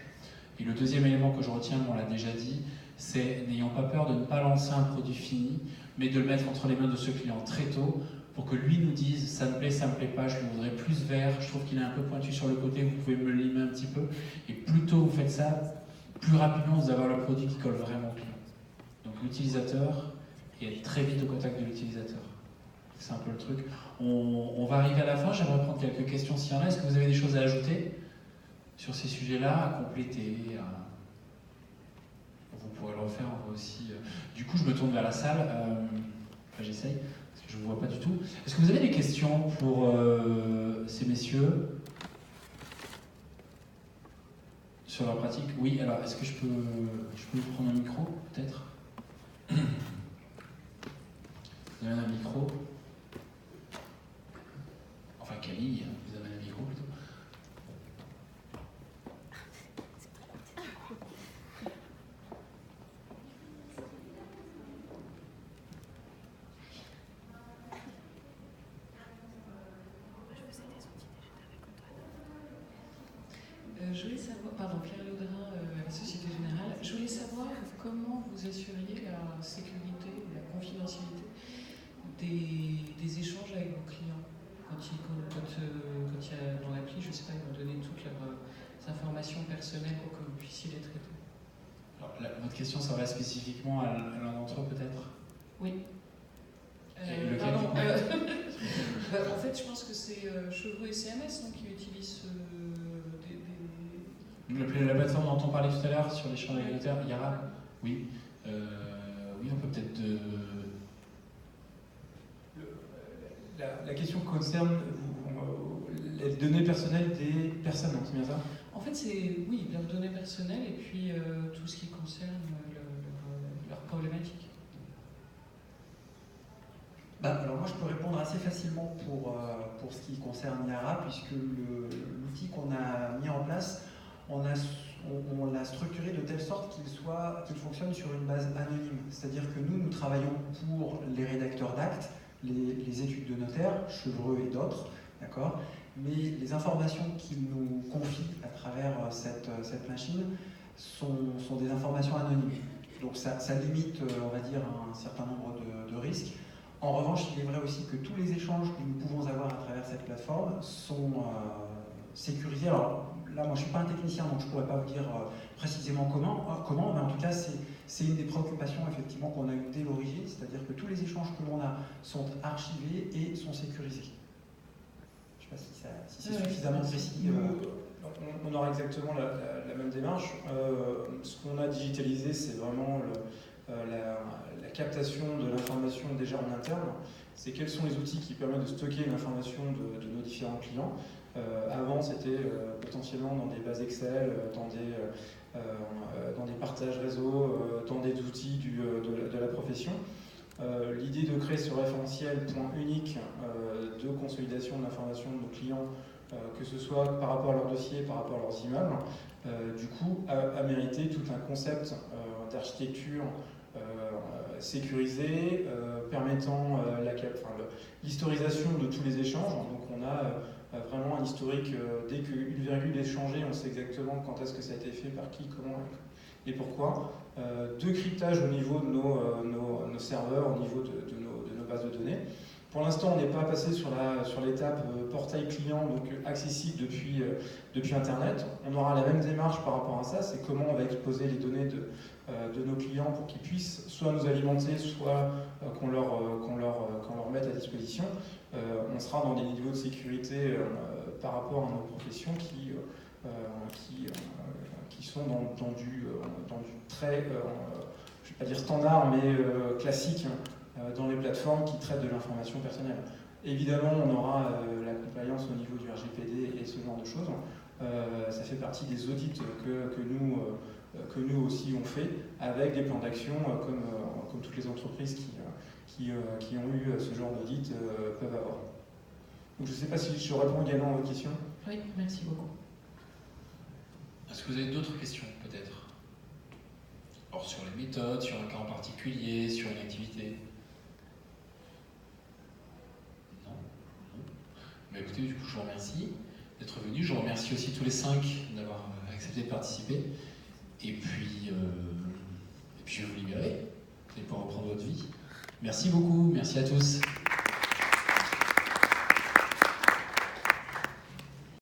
Et le deuxième élément que je retiens, on l'a déjà dit, c'est n'ayant pas peur de ne pas lancer un produit fini, mais de le mettre entre les mains de ce client très tôt pour que lui nous dise ça me plaît pas, je le voudrais plus vert, je trouve qu'il est un peu pointu sur le côté, vous pouvez me le limer un petit peu. Et plus tôt vous faites ça, plus rapidement vous allez avoir le produit qui colle vraiment au client. Donc l'utilisateur et être très vite au contact de l'utilisateur. C'est un peu le truc. On va arriver à la fin, j'aimerais prendre quelques questions s'il y en a. Est-ce que vous avez des choses à ajouter sur ces sujets-là, à compléter Vous pourrez le refaire, on va aussi... Du coup, je me tourne vers la salle. Enfin, j'essaye, parce que je ne vous vois pas du tout. Est-ce que vous avez des questions pour ces messieurs sur leur pratique? Oui, alors, est-ce que je peux vous prendre un micro, peut-être? Vous avez un micro? Enfin, Camille, vous avez un micro plutôt. Je voulais savoir, pardon, Claire Laudrin, la Société Générale, je voulais savoir comment vous assuriez la sécurité, la confidentialité des échanges avec vos clients. Quand il y a dans l'appli, je ne sais pas, ils vont donner toutes leurs informations personnelles pour que vous puissiez les traiter. Alors, votre question, ça va spécifiquement à l'un d'entre eux, peut-être? Oui. Pardon. En fait, je pense que c'est Chevreux et CMS qui utilisent La plateforme dont on parlait tout à l'heure sur l'échange réglementaire, Yara, oui. Oui, on peut peut-être... La question concerne les données personnelles des personnes, c'est bien ça? En fait, c'est, oui, leurs données personnelles et puis tout ce qui concerne leurs problématiques. Alors moi, je peux répondre assez facilement pour ce qui concerne Yara, puisque l'outil qu'on a mis en place, on l'a structuré de telle sorte qu'il fonctionne sur une base anonyme. C'est-à-dire que nous travaillons pour les rédacteurs d'actes, les études de notaire, Chevreux et d'autres, d'accord. Mais les informations qu'ils nous confient à travers cette machine sont des informations anonymes. Donc ça limite, on va dire, un certain nombre de risques. En revanche, il est vrai aussi que tous les échanges que nous pouvons avoir à travers cette plateforme sont sécurisés. Alors là, moi je ne suis pas un technicien, donc je ne pourrais pas vous dire précisément comment, mais en tout cas, c'est une des préoccupations effectivement qu'on a eues dès l'origine, c'est-à-dire que tous les échanges que l'on a sont archivés et sont sécurisés. Je ne sais pas si c'est suffisamment précis. On aura exactement la même démarche. Ce qu'on a digitalisé, c'est vraiment la captation de l'information déjà en interne. C'est quels sont les outils qui permettent de stocker l'information de nos différents clients. Avant, c'était potentiellement dans des bases Excel, dans des partages réseau, dans des outils de la profession. L'idée de créer ce référentiel point unique de consolidation de l'information de nos clients, que ce soit par rapport à leur dossier, par rapport à leurs immeubles, du coup, a mérité tout un concept d'architecture sécurisée, permettant l'historisation de tous les échanges. Donc on a vraiment un historique, dès qu'une virgule est changée, on sait exactement quand est-ce que ça a été fait, par qui, comment et pourquoi. De cryptage au niveau de nos serveurs, au niveau de nos bases de données. Pour l'instant, on n'est pas passé sur l'étape portail client, donc accessible depuis Internet. On aura la même démarche par rapport à ça, c'est comment on va exposer les données de nos clients pour qu'ils puissent soit nous alimenter, soit qu'on leur mette à disposition. On sera dans des niveaux de sécurité par rapport à nos professions qui sont dans du très, je ne vais pas dire standard, mais classique dans les plateformes qui traitent de l'information personnelle. Évidemment, on aura la compliance au niveau du RGPD et ce genre de choses. Ça fait partie des audits que nous aussi on fait, avec des plans d'action comme toutes les entreprises qui ont eu ce genre d'audit peuvent avoir. Donc, je ne sais pas si je réponds également à votre question. Oui, merci beaucoup. Est-ce que vous avez d'autres questions, peut-être? Alors, sur les méthodes, sur un cas en particulier, sur une activité? Non? Non. Mais écoutez, du coup, je vous remercie d'être venu. Je vous remercie aussi tous les 5 d'avoir accepté de participer. Et puis je vais vous libérer. Vous allez pouvoir reprendre votre vie. Merci beaucoup. Merci à tous.